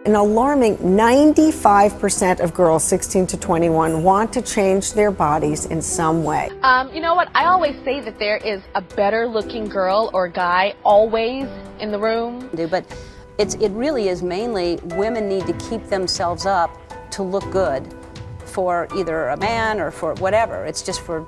An alarming 95% of girls 16 to 21 want to change their bodies in some way. You know what? I always say that there is a better looking girl or guy always in the room. But it really is mainly women need to keep themselves up to look good for either a man or for whatever. It's just for,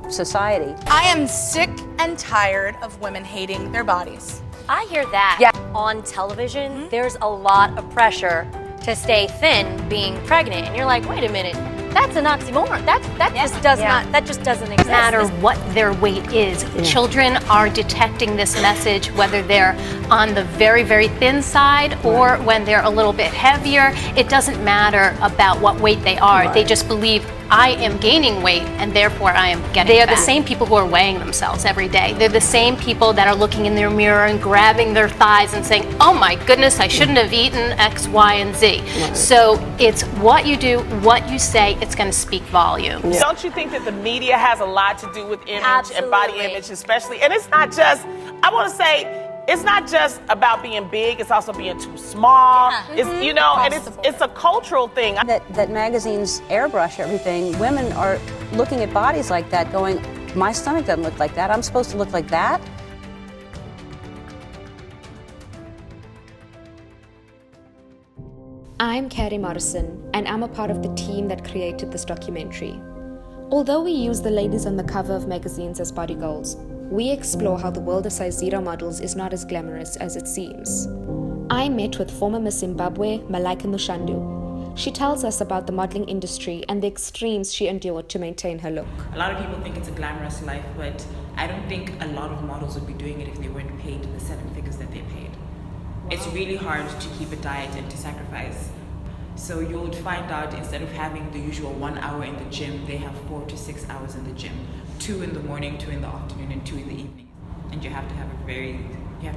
society. I am sick and tired of women hating their bodies. I hear that. Yeah. On television, there's a lot of pressure to stay thin being pregnant. And you're like, wait a minute, that's an oxymoron. That just doesn't exist. No matter what their weight is, children are detecting this message, whether they're on the very, very thin side or when they're a little bit heavier. It doesn't matter about what weight they are. Right. They just believe, I am gaining weight and therefore I am getting They are fat. The same people who are weighing themselves every day. They're the same people that are looking in their mirror and grabbing their thighs and saying, oh my goodness, I shouldn't have eaten X, Y, and Z. Right. So it's what you do, what you say, it's going to speak volume. Yeah. Don't you think that the media has a lot to do with image and body image especially? And it's not just, I want to say, it's not just about being big, it's also being too small. Yeah. It's, and it's a cultural thing. That magazines airbrush everything. Women are looking at bodies like that going, my stomach doesn't look like that, I'm supposed to look like that? I'm Carrie Morrison, and I'm a part of the team that created this documentary. Although we use the ladies on the cover of magazines as body goals, we explore how the world of size zero models is not as glamorous as it seems. I met with former Miss Zimbabwe, Malaika Mashandu. She tells us about the modeling industry and the extremes she endured to maintain her look. A lot of people think it's a glamorous life, but I don't think a lot of models would be doing it if they weren't paid the 7 figures that they paid. Wow. It's really hard to keep a diet and to sacrifice. So you would find out instead of having the usual 1 hour in the gym, they have 4 to 6 hours in the gym. 2 in the morning, 2 in the afternoon, and 2 in the evening. And you have to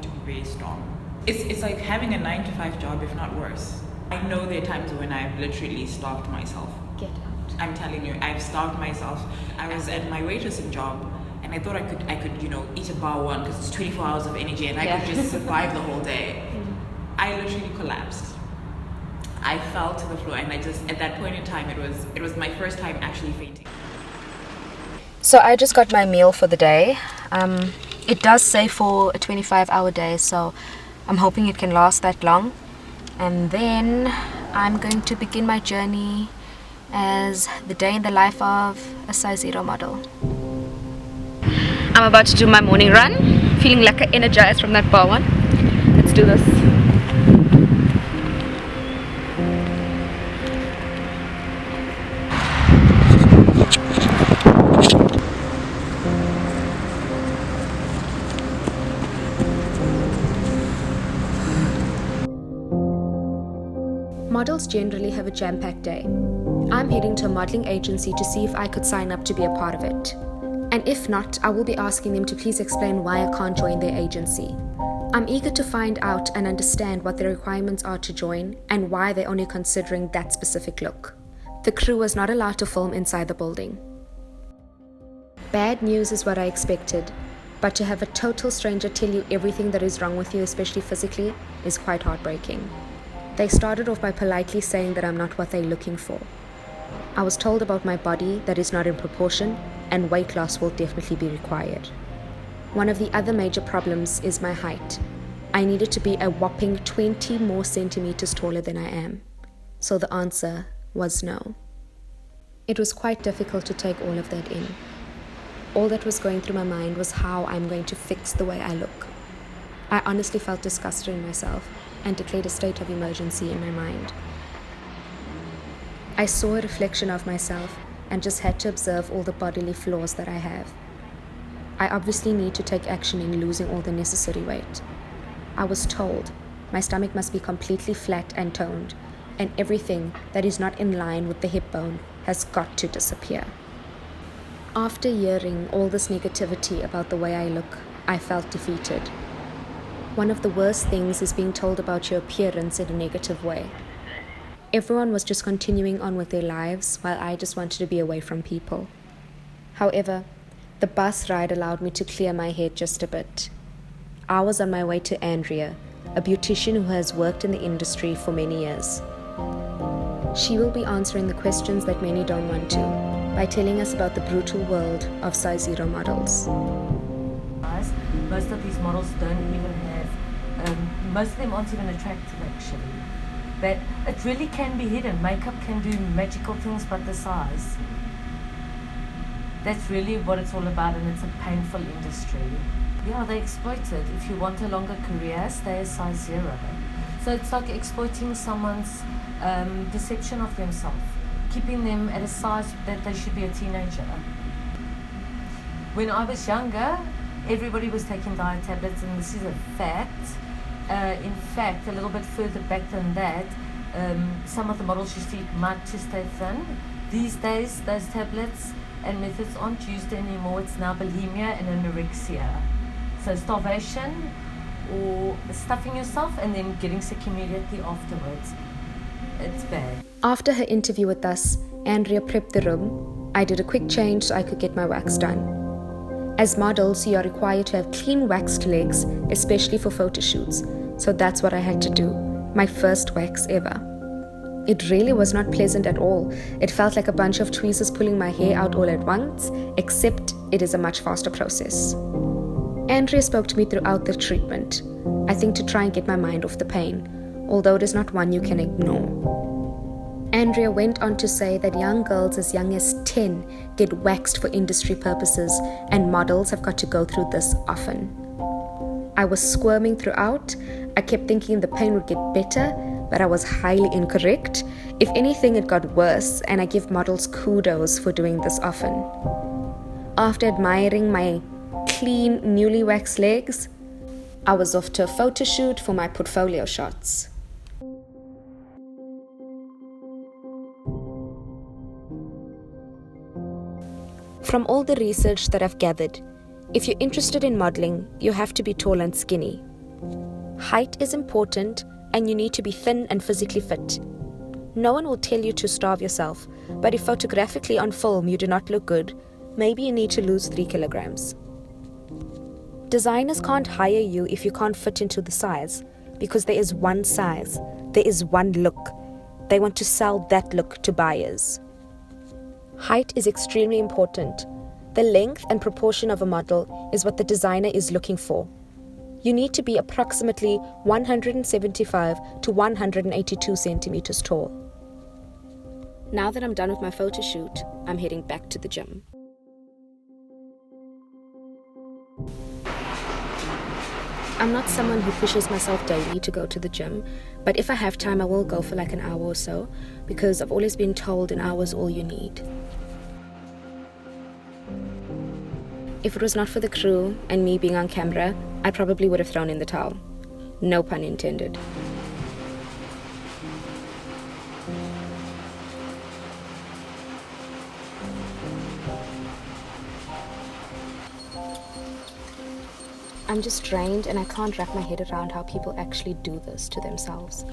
be very strong. It's like having a 9-to-5 job, if not worse. I know there are times when I've literally starved myself. Get out. I'm telling you, I've starved myself. I was at my waitressing job, and I thought I could eat a bar one because it's 24 hours of energy, and I could just survive the whole day. I literally collapsed. I fell to the floor, and at that point in time, it was my first time actually fainting. So I just got my meal for the day. It does say for a 25-hour day, so I'm hoping it can last that long. And then I'm going to begin my journey as the day in the life of a size zero model. I'm about to do my morning run, feeling like I'm energized from that bar one. Let's do this. Models generally have a jam-packed day. I'm heading to a modeling agency to see if I could sign up to be a part of it. And if not, I will be asking them to please explain why I can't join their agency. I'm eager to find out and understand what the requirements are to join and why they're only considering that specific look. The crew was not allowed to film inside the building. Bad news is what I expected, but to have a total stranger tell you everything that is wrong with you, especially physically, is quite heartbreaking. They started off by politely saying that I'm not what they're looking for. I was told about my body that is not in proportion and weight loss will definitely be required. One of the other major problems is my height. I needed to be a whopping 20 more centimeters taller than I am. So the answer was no. It was quite difficult to take all of that in. All that was going through my mind was how I'm going to fix the way I look. I honestly felt disgusted in myself and declared a state of emergency in my mind. I saw a reflection of myself and just had to observe all the bodily flaws that I have. I obviously need to take action in losing all the necessary weight. I was told my stomach must be completely flat and toned, and everything that is not in line with the hip bone has got to disappear. After hearing all this negativity about the way I look, I felt defeated. One of the worst things is being told about your appearance in a negative way. Everyone was just continuing on with their lives while I just wanted to be away from people. However, the bus ride allowed me to clear my head just a bit. I was on my way to Andrea, a beautician who has worked in the industry for many years. She will be answering the questions that many don't want to by telling us about the brutal world of size 0 models. Most of these models don't even have, most of them aren't even attractive actually. But it really can be hidden. Makeup can do magical things, but the size. That's really what it's all about, and it's a painful industry. Yeah, they exploit it. If you want a longer career, stay a size 0. So it's like exploiting someone's deception of themselves, keeping them at a size that they should be a teenager. When I was younger, everybody was taking diet tablets, and this is a fact. In fact, a little bit further back than that, some of the models used to eat mud to stay thin. These days, those tablets and methods aren't used anymore. It's now bulimia and anorexia. So starvation or stuffing yourself and then getting sick immediately afterwards. It's bad. After her interview with us, Andrea prepped the room. I did a quick change so I could get my wax done. As models, you are required to have clean waxed legs, especially for photo shoots. So that's what I had to do. My first wax ever. It really was not pleasant at all. It felt like a bunch of tweezers pulling my hair out all at once, except it is a much faster process. Andrea spoke to me throughout the treatment, I think to try and get my mind off the pain, although it is not one you can ignore. Andrea went on to say that young girls as young as 10 get waxed for industry purposes, and models have got to go through this often. I was squirming throughout. I kept thinking the pain would get better, but I was highly incorrect. If anything, it got worse, and I give models kudos for doing this often. After admiring my clean, newly waxed legs, I was off to a photo shoot for my portfolio shots. From all the research that I've gathered, if you're interested in modeling, you have to be tall and skinny. Height is important, and you need to be thin and physically fit. No one will tell you to starve yourself, but if photographically on film you do not look good, maybe you need to lose 3 kilograms. Designers can't hire you if you can't fit into the size, because there is one size, there is one look. They want to sell that look to buyers. Height is extremely important. The length and proportion of a model is what the designer is looking for. You need to be approximately 175 to 182 centimeters tall. Now that I'm done with my photo shoot, I'm heading back to the gym. I'm not someone who pushes myself daily to go to the gym, but if I have time, I will go for like an hour or so, because I've always been told an hour is all you need. If it was not for the crew and me being on camera, I probably would have thrown in the towel. No pun intended. I'm just drained and I can't wrap my head around how people actually do this to themselves.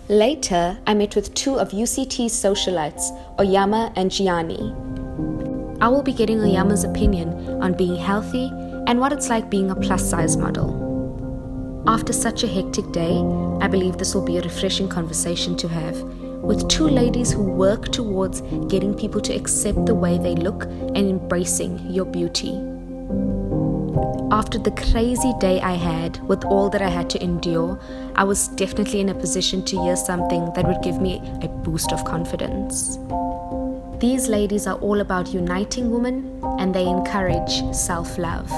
Later, I met with 2 of UCT's socialites, Oyama and Giani. I will be getting Oyama's opinion on being healthy and what it's like being a plus-size model. After such a hectic day, I believe this will be a refreshing conversation to have with 2 ladies who work towards getting people to accept the way they look and embracing your beauty. After the crazy day I had with all that I had to endure, I was definitely in a position to hear something that would give me a boost of confidence. These ladies are all about uniting women, and they encourage self-love.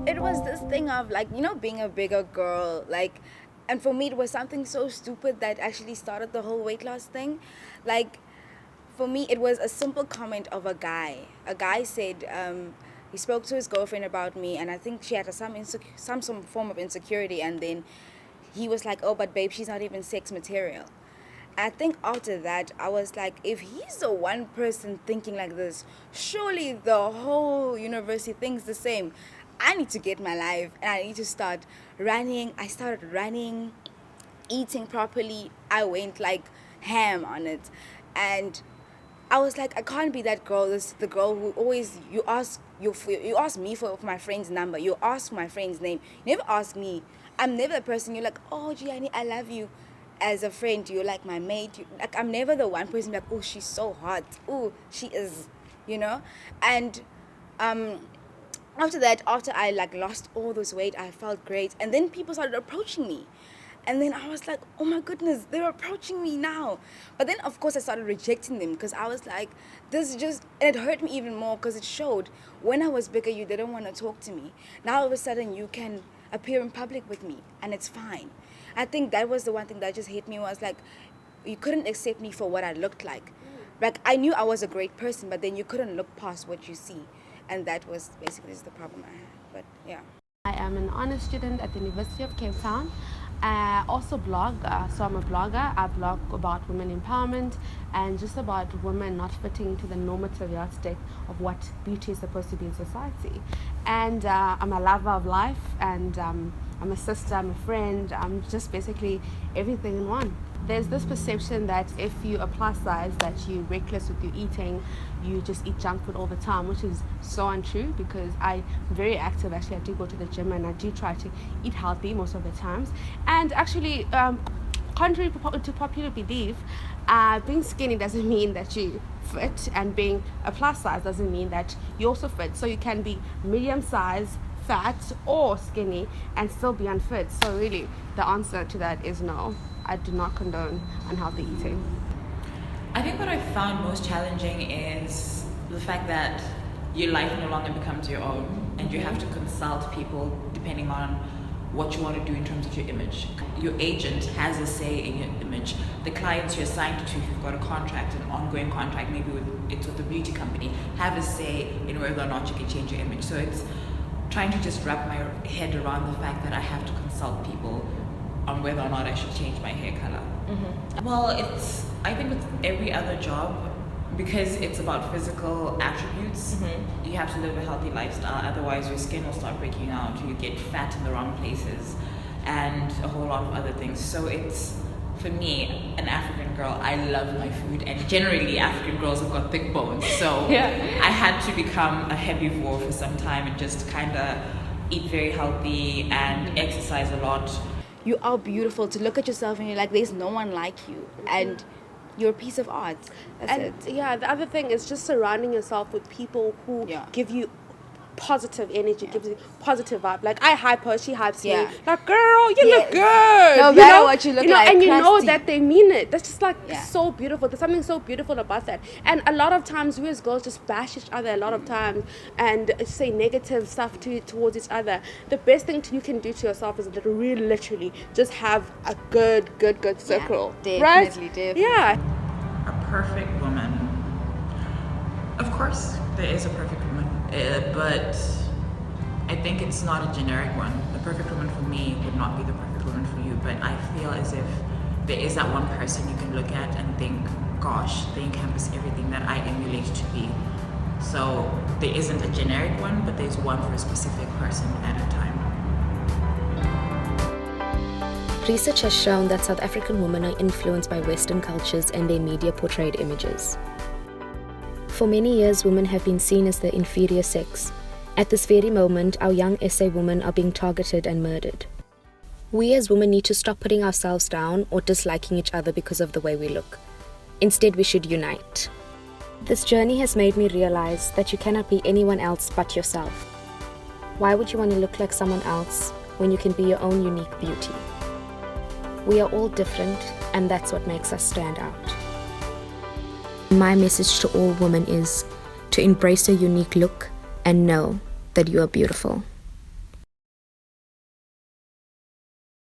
It was this thing of being a bigger girl, and for me it was something so stupid that actually started the whole weight loss thing. For me it was a simple comment of a guy. A guy said, he spoke to his girlfriend about me, and I think she had some form of insecurity, and then he was like, oh, but babe, she's not even sex material. I think after that, I was like, if he's the one person thinking like this, surely the whole university thinks the same. I need to get my life, and I need to start running. I started running, eating properly. I went ham on it, and I was like, I can't be that girl. This the girl who always you ask me for my friend's number. You ask my friend's name. You never ask me. I'm never the person you're like, oh, Giani, I love you. As a friend, you're like my mate. Like, I'm never the one person like, oh, she's so hot. Oh, she is, you know. And after that, after I like lost all this weight, I felt great. And then people started approaching me. And then I was like, oh my goodness, they're approaching me now. But then, of course, I started rejecting them because I was like, this just, and it hurt me even more because it showed when I was bigger, you didn't want to talk to me. Now, all of a sudden, you can appear in public with me and it's fine. I think that was the one thing that just hit me was like, you couldn't accept me for what I looked like. Like, I knew I was a great person, but then you couldn't look past what you see. And that was basically the problem I had, but yeah. I am an honors student at the University of Cape Town. Also blogger, so I'm a blogger. I blog about women empowerment and just about women not fitting into the normative yardstick of what beauty is supposed to be in society. And I'm a lover of life, and I'm a sister, I'm a friend, I'm just basically everything in one. There's this perception that if you are plus size, that you're reckless with your eating, you just eat junk food all the time, which is so untrue because I'm very active. Actually, I do go to the gym and I do try to eat healthy most of the times. And actually, contrary to popular belief, being skinny doesn't mean that you fit, and being a plus size doesn't mean that you also fit. So you can be medium size, fat, or skinny and still be unfit. So really, the answer to that is no. I do not condone unhealthy eating. I think what I found most challenging is the fact that your life no longer becomes your own and you have to consult people depending on what you want to do in terms of your image. Your agent has a say in your image. The clients you're assigned to, if you've got a contract, an ongoing contract, maybe it's with a beauty company, have a say in whether or not you can change your image. So it's trying to just wrap my head around the fact that I have to consult people on whether or not I should change my hair color. Well, I think with every other job, because it's about physical attributes, you have to live a healthy lifestyle, otherwise your skin will start breaking out, you get fat in the wrong places, and a whole lot of other things. So it's, for me, an African girl, I love my food, and generally African girls have got thick bones, so I had to become a herbivore for some time and just kind of eat very healthy and exercise a lot. You are beautiful. To look at yourself and you're like, there's no one like you, and you're a piece of art. That's it. Yeah, the other thing is just surrounding yourself with people who give you positive energy, gives you positive vibe. Like, I hype her, she hypes me. Like, girl, you look good. No matter what you look like. And you know that they mean it. That's just like so beautiful. There's something so beautiful about that. And a lot of times we as girls just bash each other a lot of times and say negative stuff towards each other. The best thing you can do to yourself is literally just have a good circle. Definitely. Yeah. A perfect woman. Of course, there is a perfect woman. But I think it's not a generic one. The perfect woman for me would not be the perfect woman for you, but I feel as if there is that one person you can look at and think, gosh, they encompass everything that I emulate to be. So there isn't a generic one, but there's one for a specific person at a time. Research has shown that South African women are influenced by Western cultures and their media portrayed images. For many years, women have been seen as the inferior sex. At this very moment, our young SA women are being targeted and murdered. We as women need to stop putting ourselves down or disliking each other because of the way we look. Instead, we should unite. This journey has made me realize that you cannot be anyone else but yourself. Why would you want to look like someone else when you can be your own unique beauty? We are all different, and that's what makes us stand out. My message to all women is to embrace your unique look and know that you are beautiful.